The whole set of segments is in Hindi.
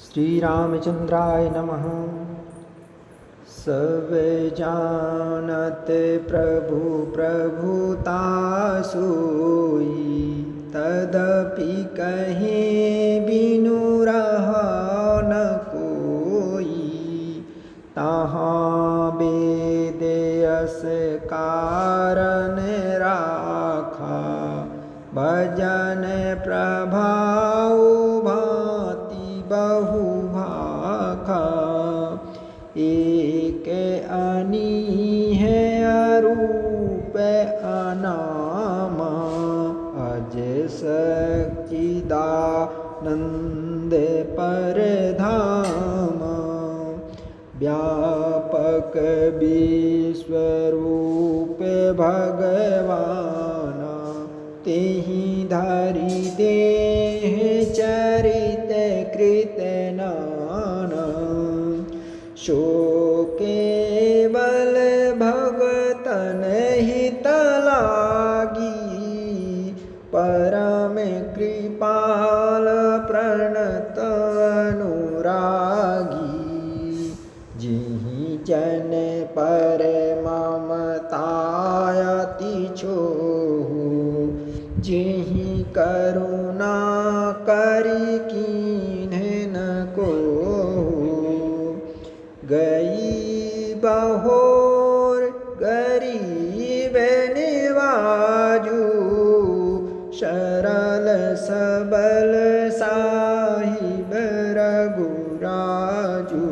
श्रीरामचन्द्राय नमः। सब जानते प्रभु प्रभुता सोई, तदपि कहीं बिनु रहा न कोई। तहाँ वेद यस कारण राखा, भजन प्रभाव भांति बहु भाखा। एक अनी है अरूप अनामा, अज सच्चिदानंद परधामा। व्यापक विश्वरूप भगवाना, तेहि धरि देह चरित कृत नाना। सो केवल भगतन हित लागी, परम कृपाल प्रणत अनुरागी। जिहि जन पर ममता अति छोहु, जिहि करुणा करि कीन्ह न कोहु। गई बहोर गरीब निवाजू, सरल सबल साहिब रघुराजू।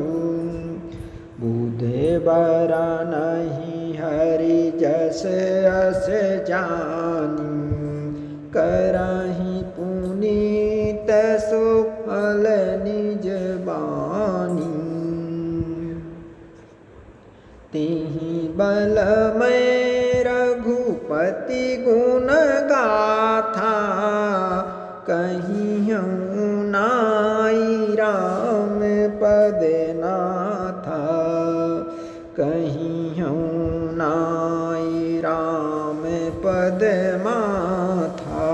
बुद्धि बरा नहीं हरि जस अस जानी, करहि पुनीत सो फल निज बानी। तिहि बल में रघुपति गुण गाथा, कहिहूँ नाई राम पद नाथा। कहिहूँ नाई राम पद माथा।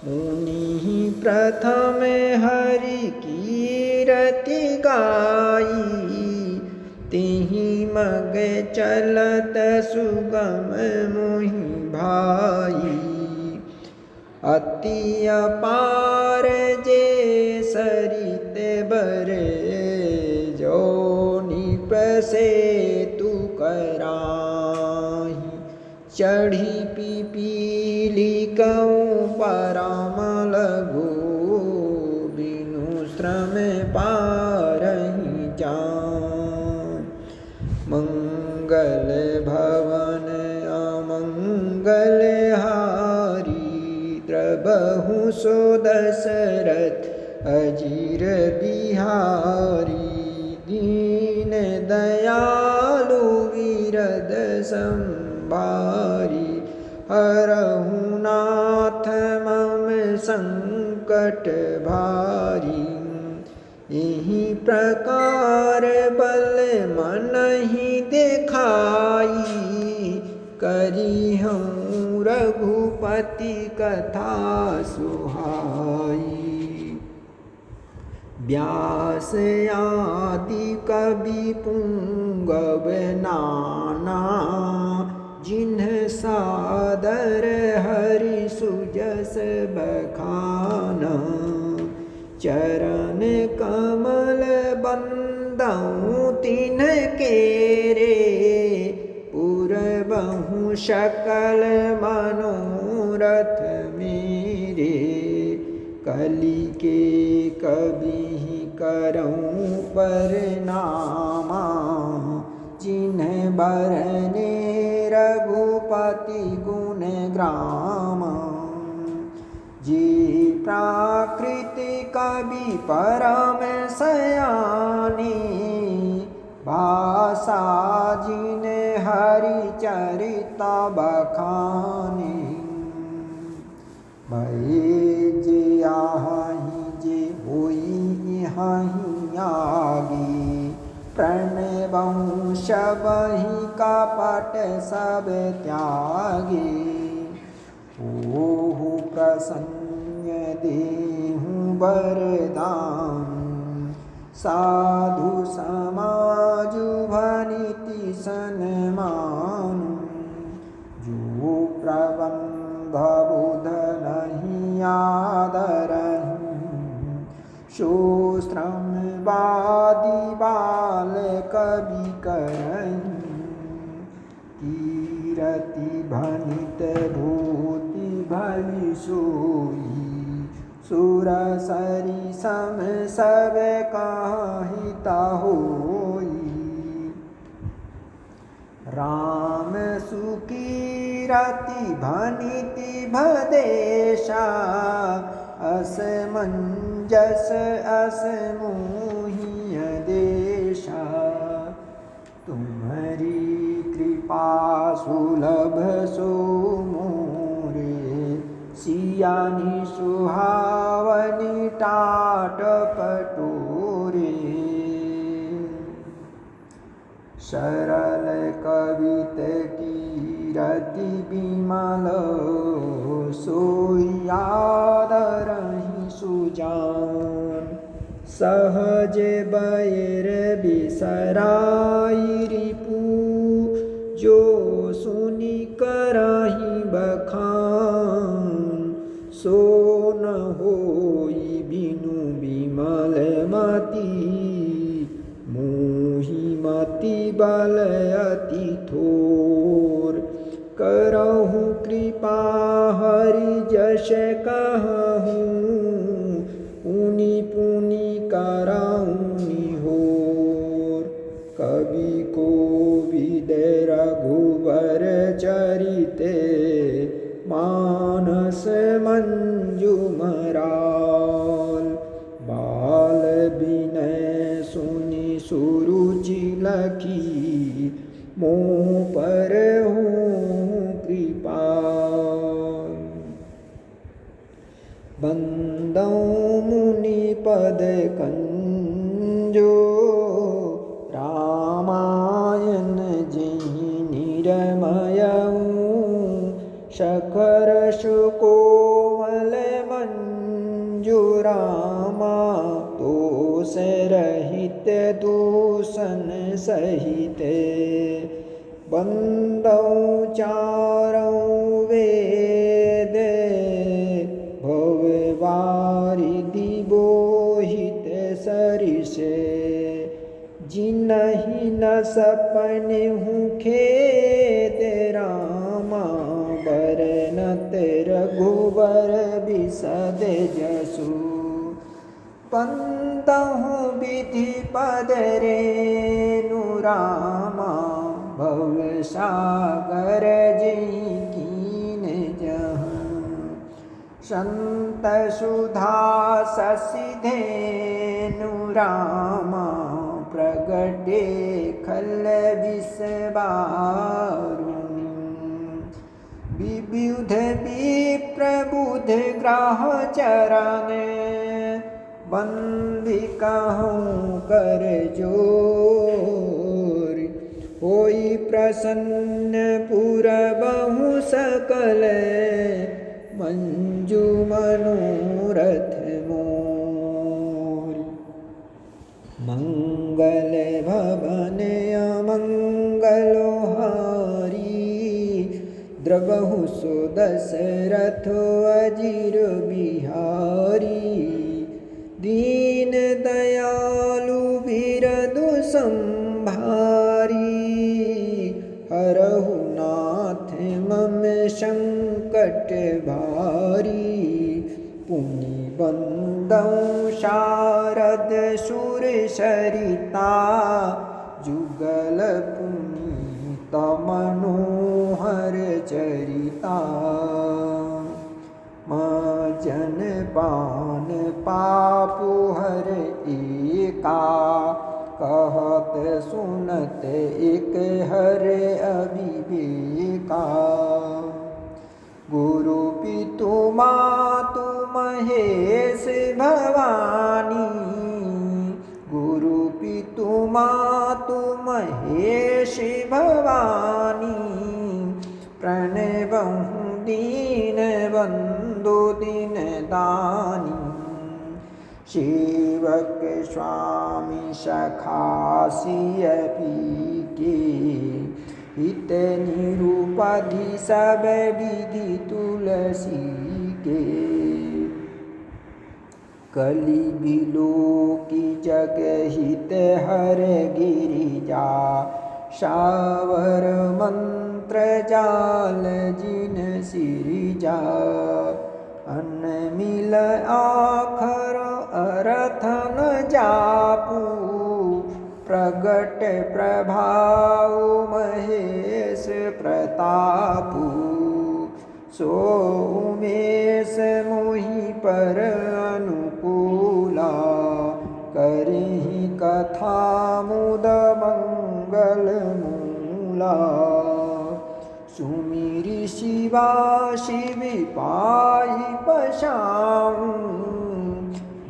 मुनि प्रथम हरि कीरति गाई, तिहि मग चलत सुगम मोहि भाई। अति अपार जे सरित बर, जो निप सेतु कराही। चढ़ी पिपीली कऊँ परम लघु, बिनु श्रम पारहि जान। मंगल भवन अमंगल हारी, द्रबहु सो दशरथ अजीर बिहारी। दीन दयालु विरद संभारी, हरहु नाथ मम संकट भारी। एहि प्रकार बल मनहि देखाई, करिहूँ रघुपति कथा सुहाई। व्यास आदि कवि पुंगव नाना, जिन्ह सादर हरि सुजस बखाना। चरण कमल बंदऊँ तिन्ह केरे, पुरबहु सकल मनोरथ मेरे। कलि के कबि करऊँ परनामा, जिन्ह बरने रघुपति गुण ग्रामा। जी प्राकृति कवि परम सयानी, भाषा जिन्ह हरि चरित बखानी। भये जे आहि जे होई इहाहि आगी, प्रणवऊँ सबहि कपट सब त्यागी। ओहु प्रसन्न देहु वरदान, साधु समाजु भनिति सन्मानु जो प्रबंध बुध नहीं आदरहि शोस्त्रम वादी बाल कवि करहि कीरति भनित भूति भली सोई सुर सरी सम सब काहिता होई राम सुकीरति भनिति भदेशा असमंजस असमोहिय देशा तुम्हारी कृपा सुलभ सो मोरे सियानी सुहावनी टाट पटोरे सरल कवित कीरति विमल सोयादरहि सुजान सहज बैर बिसराई रिपु जो सुनि करहि बखान सो न होई बिनु विमल मति मोहि मति बल अति थोर करहु कृपा हरि जस कहूँ पुनि पुनि कराऊनि होर कवि को विदय रघुवर चरिते मानस मंजुमराल बाल विनय सुनि सुरुचि लखी मोह पर हूँ कृपाल बंदौ मुनि पद कंजो रामायण जिहि निरमयऊ शखर सुकोमल मंजू रामा तो से रहित दूषण सहित बंदौ चारौ वेद भववारिधि बोहित सरिसे जिनहि न सपने हूँ खेत रामा बरनत रघुबर बिसद जसु पंतहु विधि पद रेनु रामा भव सागर जहि कीन जहाँ संत सुधा ससिधेनु रामा प्रगटे खल विषबारुणी विबुध विप्रबुध ग्रह चरण बंदिकहूँ कर जोर होई प्रसन्न पुरबहु सकल मंजू मनोरथ मोर मंगल भवन अमंगलो हारी द्रवहु सो दशरथ अजिर बिहारी दीन दयालु बिरदु संभारी हरहु नाथ मम संकट भारी पुनि बंदौ शारद सुर सरिता जुगल पुनीत मनोहर चरिता जन पान पापु हर एका कहत सुनत एक हर अविवेका गुरु पितु मातु महेश भवानी गुरु पितु मातु महेश भवानी प्रणवहु दीन बंधु दिन दानी शिव सेवक स्वामी सखासी पी के हित निरूपाधि सब विधि तुलसी के कली बिलो की जग हित हर गिरिजा शावर मंत्र जाल जिन सिरिजा अन्न मिल आखर अरथन जापू प्रगट प्रभाव महेश प्रतापू सो उमेश मोहि पर अनुकूला करहि कथा मुद मंगल मूला सुमिरि शिवा शिव पाहि पशाऊं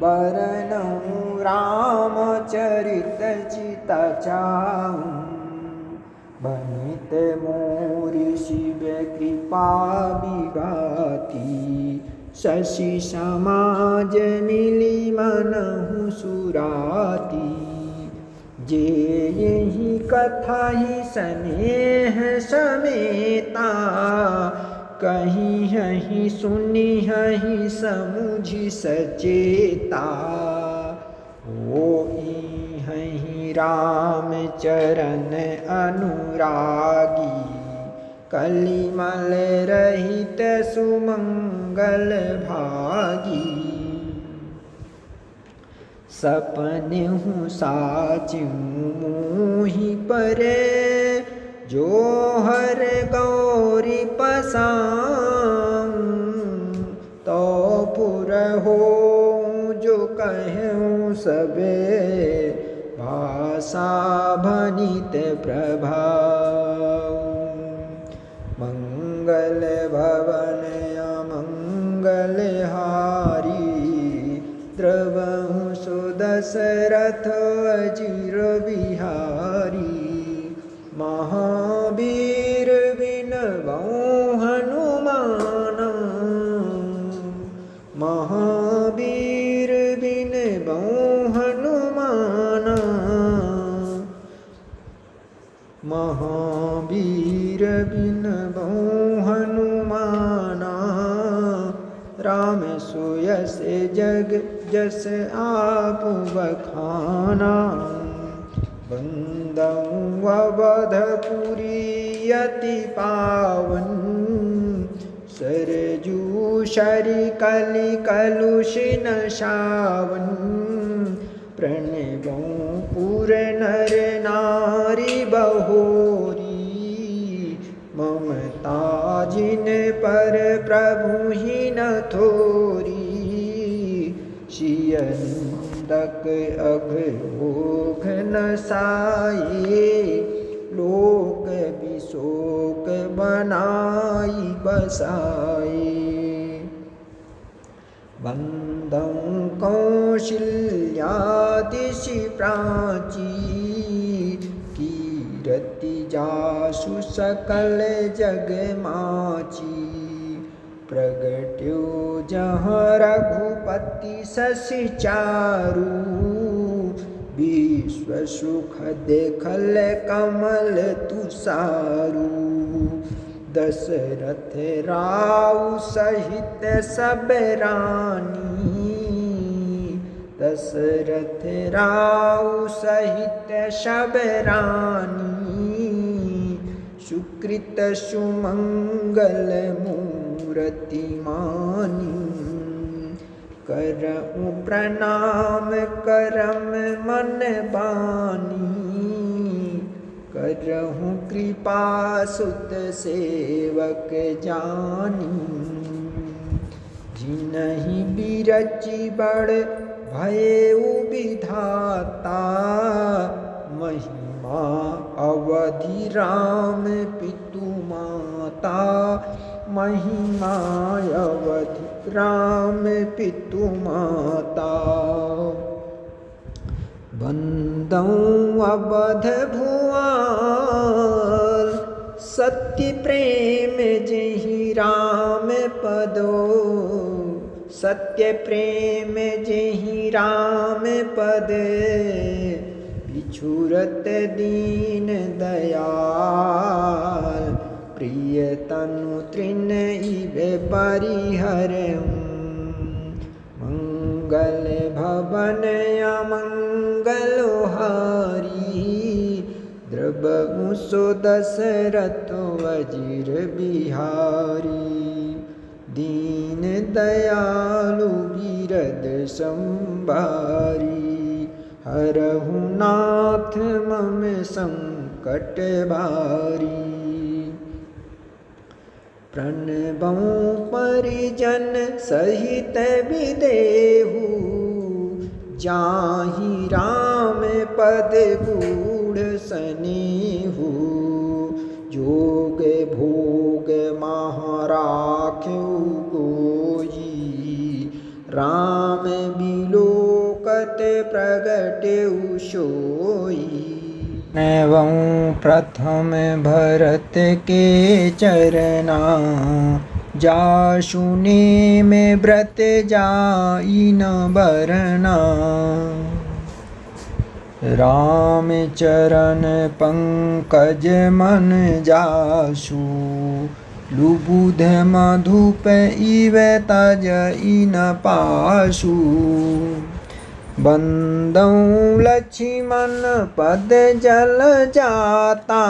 बरनऊं रामचरित चित चाऊं बनित मोरि शिव कृपा विगाती शशि समाज मिली मनहु सुराती जे यही कथा ही स्नेह समेता कहीं हहीं सुनी हहीं समुझी सचेता ओ हहीं राम चरण अनुरागी कलिमल रहित सुमंगल भागी सपने हूँ साचूं मोहि परे जो हर गौरी पसाऊं तो पुर हो जो कहूँ सबे भाषा भनित प्रभाव मंगल भवन अमंगल हारी द्रवहु सुदशरथ अजिर बिहारी महावीर विनवऊं हनुमान महावीर विनवऊं हनुमान महावीर विनवऊं हनुमाना राम सोयस जग जस आप बखाना बंदऊं अवधपुरी अति पावन सरजू शरि कलि कलुषिन शावन प्रणवऊं पुर नर नारी बहोरी ममता जिन पर प्रभु ही न थोरी शियंदक अघलोक न साये लोक विशोक बनाई बसाए बंदऊं कौशल्यादिशि प्राची कीरति जासु सकल जग माची प्रगट्यो जहाँ रघुपति शशि चारु विश्व सुख देखल कमल तुषारु दशरथ राउ सहित सब रानी दशरथ राउ सहित सब रानी सुकृत सुमंगल मूर्ति मानी करऊं प्रणाम करम मन बानी करहूँ कृपा सुत सेवक जानी जिनहि बिरचि बड़ भयउ विधाता महिमा अवधि राम पितु माता महिमा अवधि राम पितु माता बंदऊं अवध भुआल सत्य प्रेम जहि राम पदो सत्य प्रेम जेहि राम पद बिछुरत दीन दयाल प्रिय तनु तृण इवे परिहरऊं मंगल भवन अमंगलो हारी द्रबहु सो दशरथ वजीर बिहारी दीन दयालु बिरद संभारी हरहु नाथ मम संकट भारी प्रणबहु परिजन सहित विदेहु जाहि राम पद गूढ़ सनेहु जोग भोग महाराख्यु कोई राम बिलोकत प्रगट्यु सोई नवं प्रथम भरत के चरना जासुने में व्रत जाई न बरना राम चरण पंकज मन जासु लुबुध मधुप इव तजई न पासु बंदौ लक्ष्मण पद जल जाता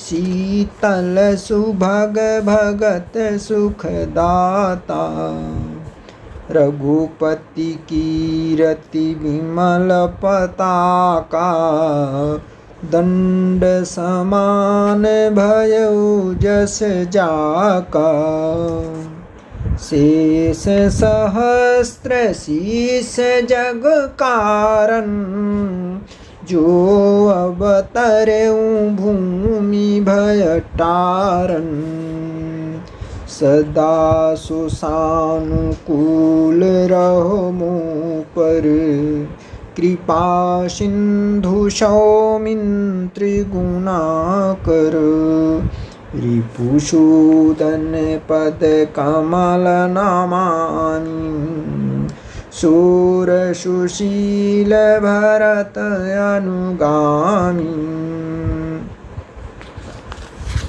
शीतल सुभग भगत सुखदाता रघुपति कीरति विमल पताका दंड समान भयउ जस जाका शेष सहस्त्र शीस जग कारण जो अवतरऊं भूमि भय टारन सदा सुसानुकूल रहो मुँह पर कृपा सिंधु सौमिन त्रिगुणा कर रिपुसूदन पद कमल नमामि शूर सुशील भरत अनुगामी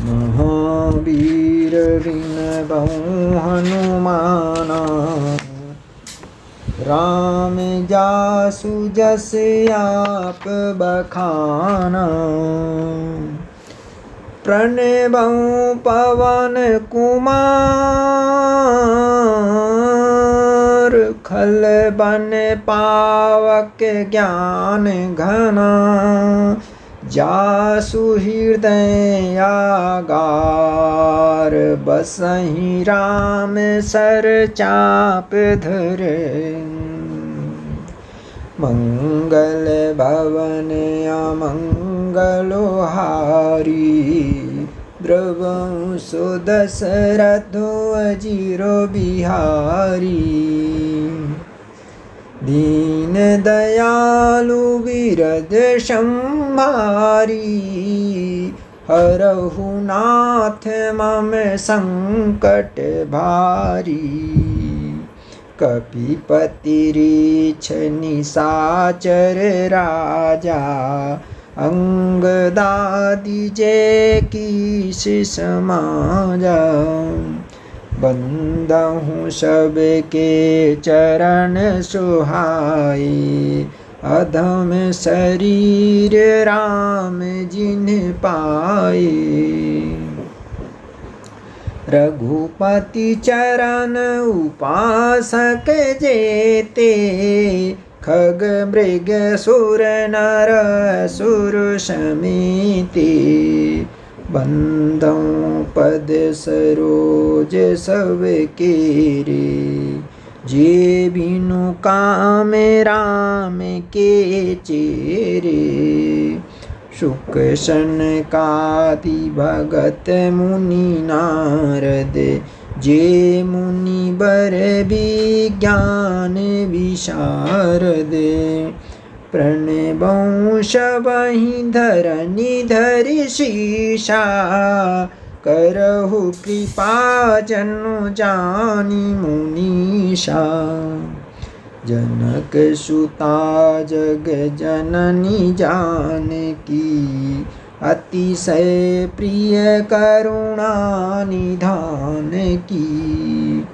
महावीर विनबहु हनुमाना राम जासु जस आप बखाना प्रणबहु पवन कुमार खल बन पावक ज्ञान घना जासु हृदय आगार बसहि राम सर चाप धर मंगल भवन अमंगलो हारी द्रवंसो दशरथ अजीरो बिहारी दीन दयालु विरद संहारी हरहु नाथ मम संकट भारी कपिपति रीछ निशाचर राजा अंगदादि जय कीस समाजा बंदहु सबके चरण सुहाई अधम शरीर राम जिन पाए रघुपति चरण उपासक जेते खग मृग सुर नर सुर समेते बंदों पद सरोज सब केरे जे बिनु काम राम के चेरे शुक सनकादि भगत मुनि नारद जे मुनि बर विज्ञान विशारद प्रणबहु सबहि धरनि धरि शीशा करहु कृपा जनु जानी मुनीषा। जनक सुता जग जननी जानकी, अतिशय प्रिय करुणा निधान की।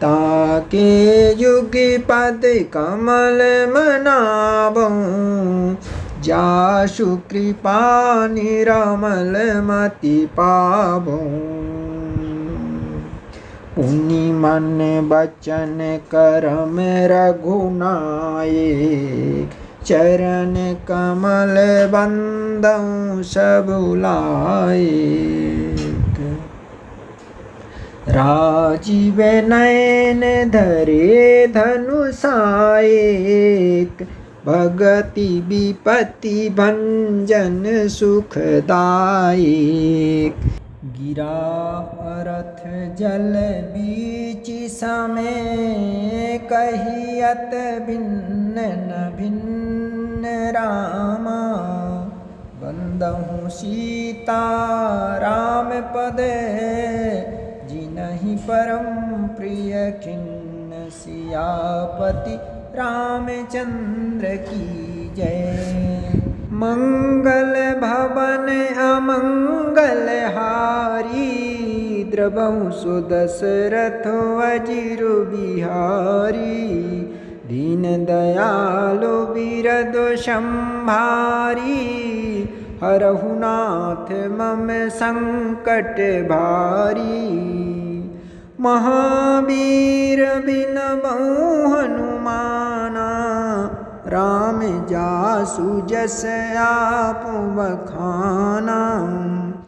ताके युग पद कमल मनावऊं, जासु कृपा निरमल मति पावऊं। पुनि मन बचन करम रघुनायक, चरण कमल बंदऊं सबुलायक। राजीव नयन धरे धनुषायक, भगति विपत्ति भंजन सुखदायक। गिरा रथ जल बीच समय, कहियत भिन्न न भिन्न रामा। बंदहु सीता राम पद, जिनहि परम प्रिय खिन्न। सियापति रामचंद्र की जय। मंगल भवन अमंगल हारी, द्रवहु सुदशरथ अजिरु बिहारी। दीन दयालु बिरदु संभारी, हरहु नाथ मम संकट भारी। महावीर बिनबहु हनुमाना, राम जासु जस आपु बखाना।